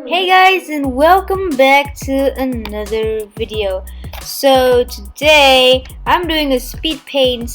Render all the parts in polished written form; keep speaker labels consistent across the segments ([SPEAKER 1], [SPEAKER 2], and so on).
[SPEAKER 1] Hey guys, and welcome back to another video. So today I'm doing a speed paint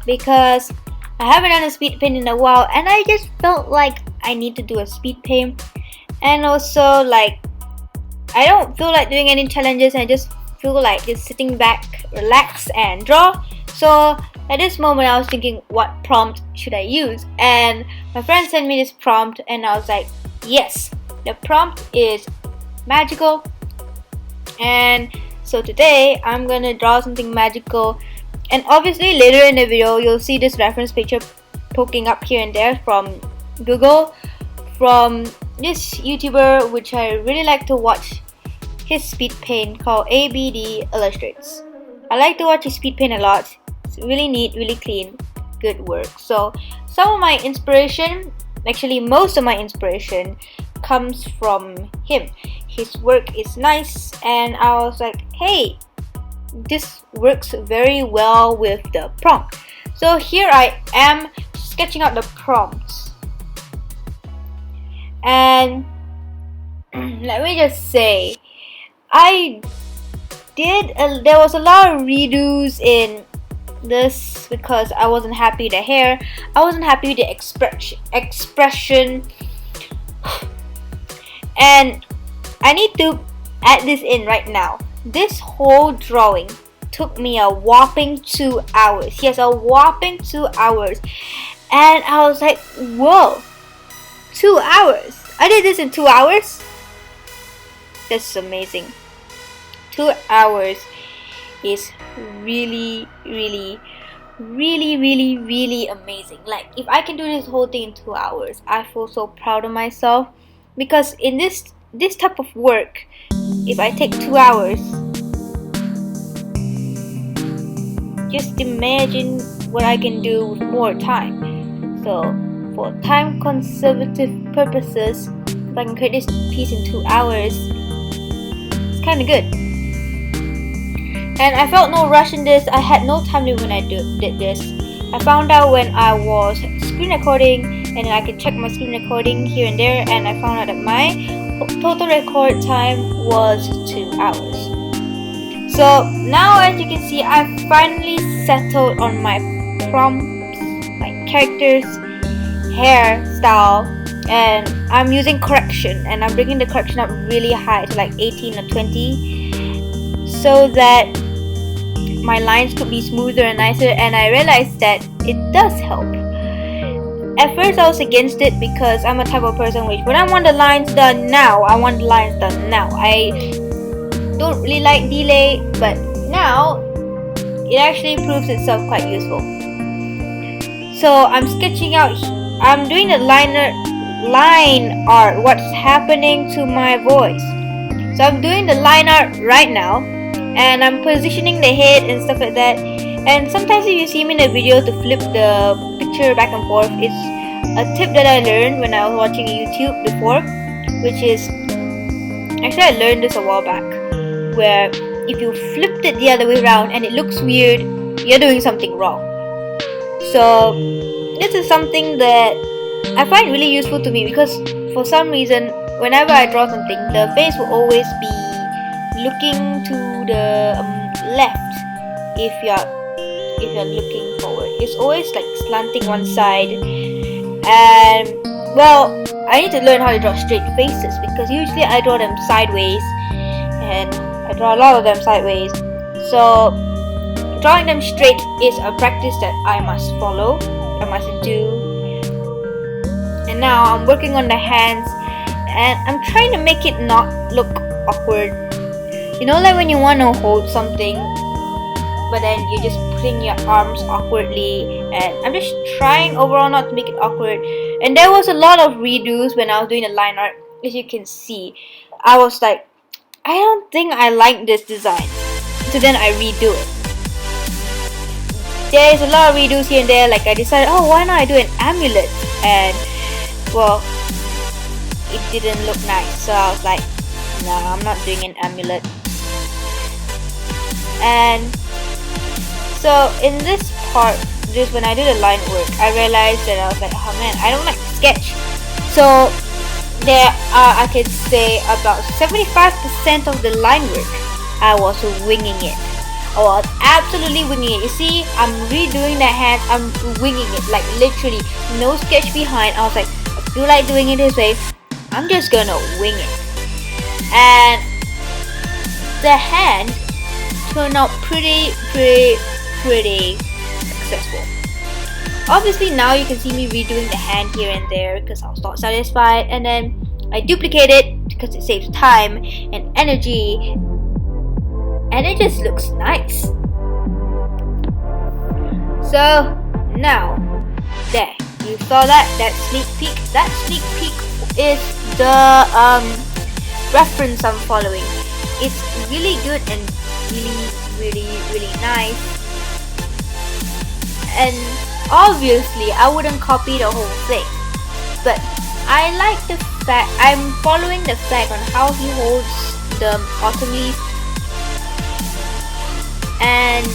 [SPEAKER 1] because I haven't done a speed paint in a while, and I just felt like I need to do a speed paint. And also, like, I don't feel like doing any challenges, and I just feel like just sitting back, relax and draw. So at this moment I was thinking, what prompt should I use? And my friend sent me this prompt and I was like, yes, the prompt is magical. And so today I'm gonna draw something magical, and obviously later in the video you'll see this reference picture poking up here and there from Google, from this YouTuber which I really like to watch his speed paint, called ABD Illustrates. I like to watch his speed paint a lot. It's really neat, really clean, good work. So some of my inspiration, actually most of my inspiration, comes from him. His work is nice, and I was like, hey, this works very well with the prompt. So here I am sketching out the prompts, and let me just say, there was a lot of redos in this because I wasn't happy with the hair, I wasn't happy with the expression, and I need to add this in right now. This whole drawing took me a whopping 2 hours. Yes, a whopping 2 hours. And I was like, whoa, 2 hours? I did this in 2 hours? That's amazing. 2 hours is really amazing. Like, if I can do this whole thing in 2 hours, I feel so proud of myself. Because in this type of work, if I take 2 hours, just imagine what I can do with more time. So for time conservative purposes, if I can create this piece in 2 hours, it's kind of good. And I felt no rush in this. I had no time limit when I did this. I found out when I was screen recording, and then I could check my screen recording here and there, and I found out that my total record time was 2 hours. So now, as you can see, I've finally settled on my prompts, my characters, hairstyle, and I'm using correction, and I'm bringing the correction up really high to like 18 or 20, so that my lines could be smoother and nicer. And I realized that it does help. At first I was against it because I'm a type of person which, when I want the lines done now, I want the lines done now. I don't really like delay, but now it actually proves itself quite useful. So I'm sketching out, I'm doing the line art, what's happening to my voice. So I'm doing the line art right now, and I'm positioning the head and stuff like that. And sometimes if you see me in a video to flip the picture back and forth, it's a tip that I learned when I was watching YouTube before, which is, actually I learned this a while back, where if you flipped it the other way around and it looks weird, you're doing something wrong. So this is something that I find really useful to me, because for some reason whenever I draw something, the face will always be looking to the left. If you're looking forward, it's always like slanting one side. And well, I need to learn how to draw straight faces, because usually I draw them sideways, and I draw a lot of them sideways. So drawing them straight is a practice that I must follow, I must do. And now I'm working on the hands, and I'm trying to make it not look awkward. You know, like when you want to hold something, but then you're just putting your arms awkwardly, and I'm just trying overall not to make it awkward. And there was a lot of redos when I was doing the line art. As you can see, I was like, I don't think I like this design, so then I redo it. There's a lot of redos here and there. Like, I decided, oh, why not I do an amulet, and well, it didn't look nice, so I was like, nah, I'm not doing an amulet. And so in this part, just when I do the line work, I realized that I was like, oh man, I don't like sketch. So there are, I can say, about 75% of the line work I was winging it. I was absolutely winging it. You see, I'm redoing the hand, I'm winging it, like literally no sketch behind. I was like, I feel like doing it this way, I'm just gonna wing it. And the hand turned out pretty successful. Obviously now you can see me redoing the hand here and there because I was not satisfied, and then I duplicate it because it saves time and energy, and it just looks nice. So now, there, you saw that sneak peek. That sneak peek is the reference I'm following. It's really good and really nice. And obviously I wouldn't copy the whole thing, but I like the fact I'm following the fact on how he holds the autumn leaf and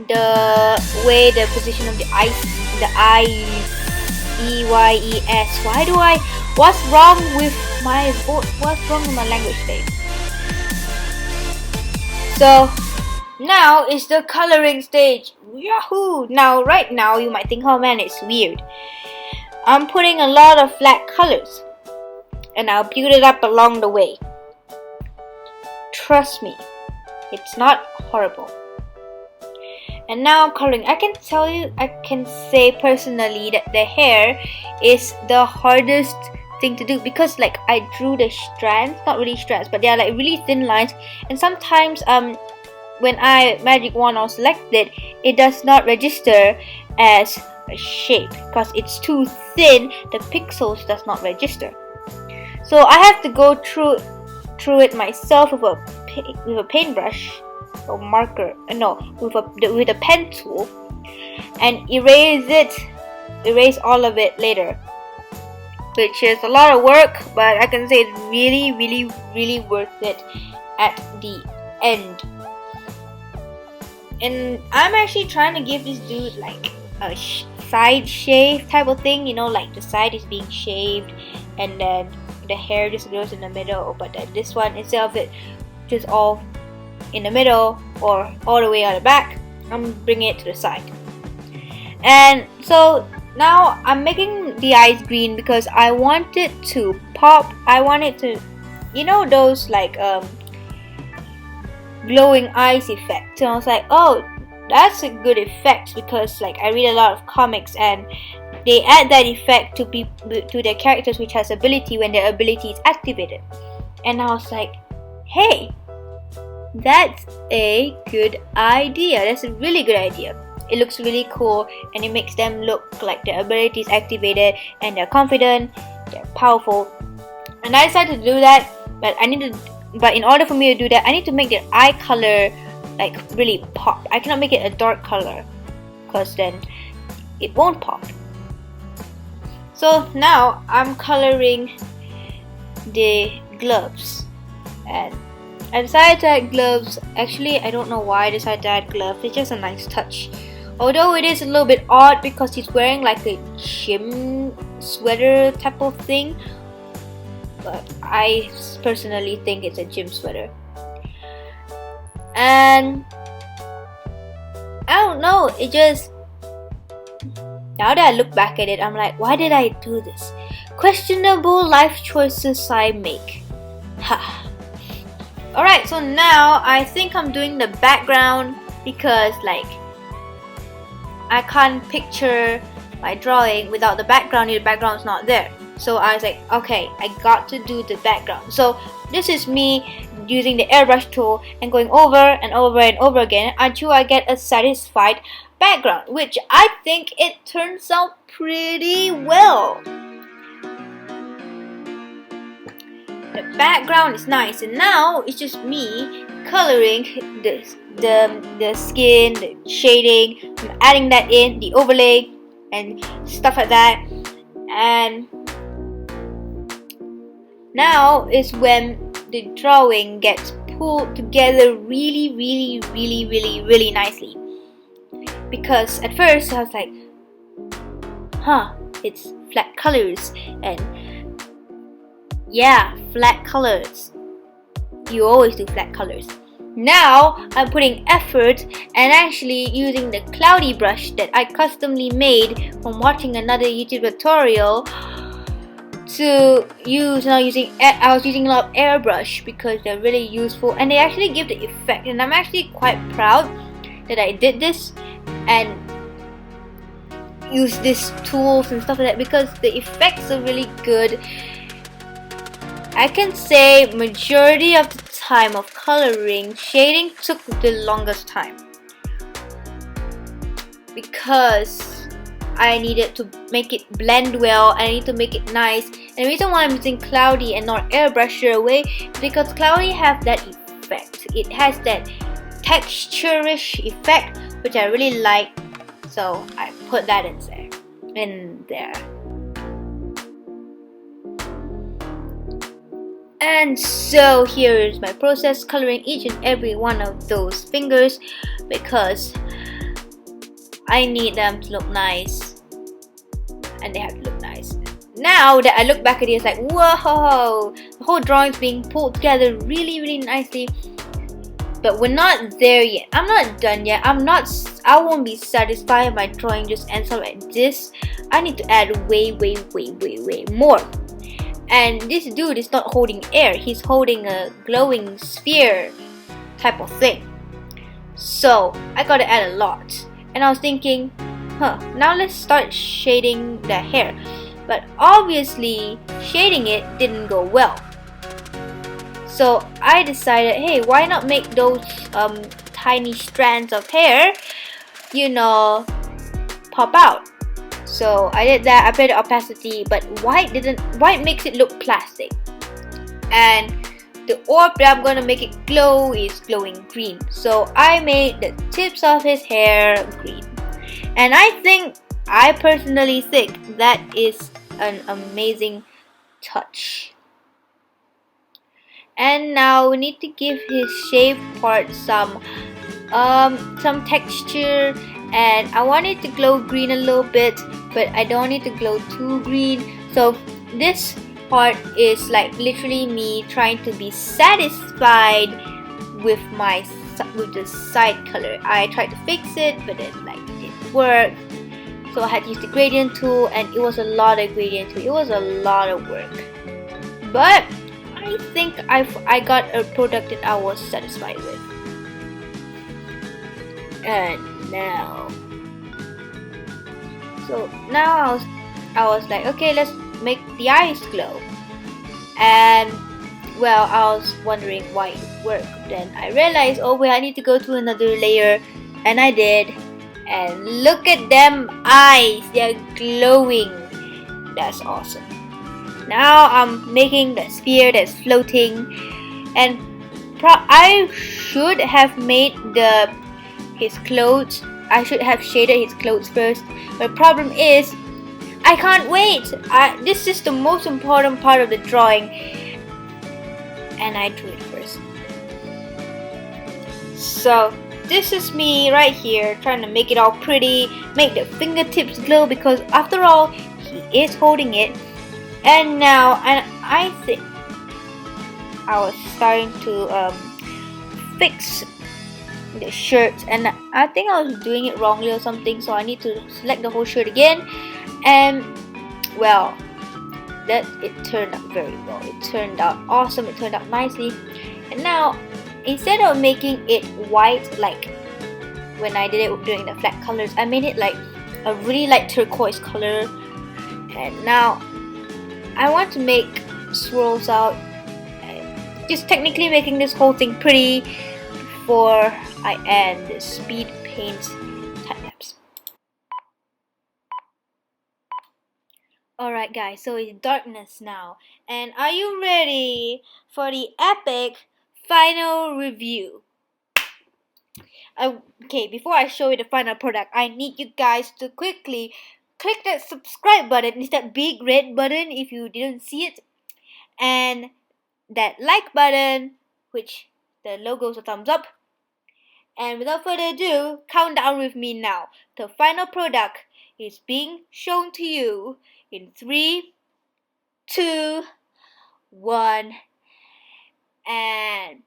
[SPEAKER 1] the way the position of the eyes, EYES. What's wrong with my language today? So now is the coloring stage. Yahoo! Now, right now, you might think, oh man, it's weird. I'm putting a lot of flat colors, and I'll build it up along the way. Trust me, it's not horrible. And now coloring. I can say personally that the hair is the hardest thing to do because like I drew the strands, not really strands, but they are like really thin lines, and sometimes when I magic wand or select it, it does not register as a shape because it's too thin. The pixels does not register, so I have to go through it myself with a paintbrush or marker. No, with a pen tool, and erase all of it later, which is a lot of work, but I can say it's really worth it at the end. And I'm actually trying to give this dude like a side shave type of thing, you know, like the side is being shaved and then the hair just goes in the middle, but then this one, instead of it just all in the middle or all the way out the back, I'm bringing it to the side. And so now I'm making the eyes green because I want it to pop. I want it to, you know, those like glowing eyes effect. And I was like, oh, that's a good effect because like I read a lot of comics and they add that effect to their characters which has ability when their ability is activated. And I was like, hey, that's a good idea. That's a really good idea. It looks really cool and it makes them look like their ability is activated and they're confident, they're powerful. And I decided to do that, but in order for me to do that, I need to make the eye color like really pop. I cannot make it a dark color because then it won't pop. So now I'm coloring the gloves, and I decided to add gloves. Actually, I don't know why I decided to add gloves. It's just a nice touch. Although it is a little bit odd because he's wearing like a gym sweater type of thing, but I personally think it's a gym sweater. And I don't know, it just, now that I look back at it, I'm like, why did I do this? Questionable life choices I make. Ha. Alright, so now I think I'm doing the background because like I can't picture my drawing without the background if the background's not there. So I was like, okay, I got to do the background. So this is me using the airbrush tool and going over and over and over again until I get a satisfied background, which I think it turns out pretty well. The background is nice, and now it's just me coloring the skin, the shading. I'm adding that in, the overlay and stuff like that. And now is when the drawing gets pulled together really nicely. Because at first I was like, it's flat colors and Yeah, flat colors. You always do flat colors. Now I'm putting effort and actually using the cloudy brush that I customly made from watching another YouTube tutorial to use. I was using a lot of airbrush because they're really useful and they actually give the effect, and I'm actually quite proud that I did this and use these tools and stuff like that because the effects are really good. I can say majority of the time of coloring, shading took the longest time because I needed to make it blend well. I need to make it nice. And the reason why I'm using cloudy and not airbrush away is because cloudy have that effect. It has that texture-ish effect which I really like. So I put that in there. And so here is my process, coloring each and every one of those fingers because I need them to look nice and they have to look nice. Now that I look back at it, it's like, whoa, the whole drawing's being pulled together really nicely. But we're not there yet. I'm not done yet. I won't be satisfied if my drawing just ends up like this. I need to add way more. And this dude is not holding air. He's holding a glowing sphere type of thing. So I gotta add a lot. And I was thinking, now let's start shading the hair. But obviously, shading it didn't go well. So I decided, hey, why not make those tiny strands of hair, pop out. So I did that. I played the opacity, but white makes it look plastic. And the orb that I'm gonna make it glow is glowing green. So I made the tips of his hair green. And I personally think that is an amazing touch. And now we need to give his shaved part some texture, and I want it to glow green a little bit, but I don't need to glow too green. So this part is like literally me trying to be satisfied with the side color. I tried to fix it, but it didn't work. So I had to use the gradient tool, and it was a lot of gradient tool. It was a lot of work, but I think I got a product that I was satisfied with. And now I was like, okay, let's make the eyes glow. And well, I was wondering why it worked. Then I realized, oh wait, I need to go to another layer, and I did. And look at them eyes, they're glowing. That's awesome. Now I'm making the sphere that's floating, and I should have made his clothes. I should have shaded his clothes first. But the problem is, I can't wait. This is the most important part of the drawing, and I drew it first. So this is me right here trying to make it all pretty, make the fingertips glow because after all, he is holding it. And now, I think I was starting to fix the shirt, and I think I was doing it wrongly or something, so I need to select the whole shirt again. And well, it turned out very well. It turned out awesome. It turned out nicely. And now, instead of making it white like when I did it during the flat colors, I made it like a really light turquoise color. And now I want to make swirls out, just technically making this whole thing pretty before I add the speed paint time-lapse. Alright guys, so it's darkness now, and are you ready for the epic final review? Okay, before I show you the final product, I need you guys to quickly click that subscribe button. It's that big red button if you didn't see it, and that like button, which the logo is a thumbs up. And without further ado, count down with me now. The final product is being shown to you in 3, 2, 1, and